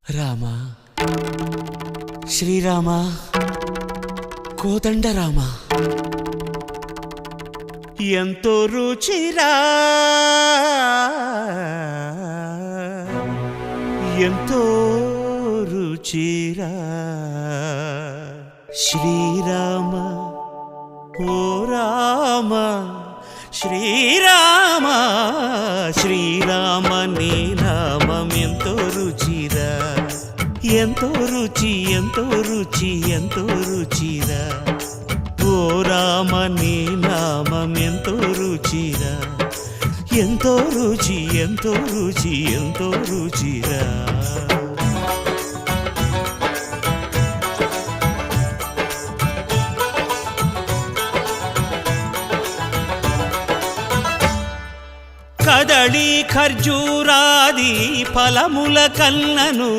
రామ శ్రీరామ కోదండ రామ ఎంతో రుచిరా ఎంతో రుచిరా శ్రీరామ ఓ రామ శ్రీరామ శ్రీరామ నీ నామం ఎంతో రుచిరా ఎంతో రుచి ఎంతో రుచి ఎంతో రుచిరా ఓ రామ నీ నామం ఎంతో రుచిరా ఎంతో రుచి ఎంతో రుచి ఎంతో రుచిరా కదళి ఖర్జూరాది ఫలముల కన్నను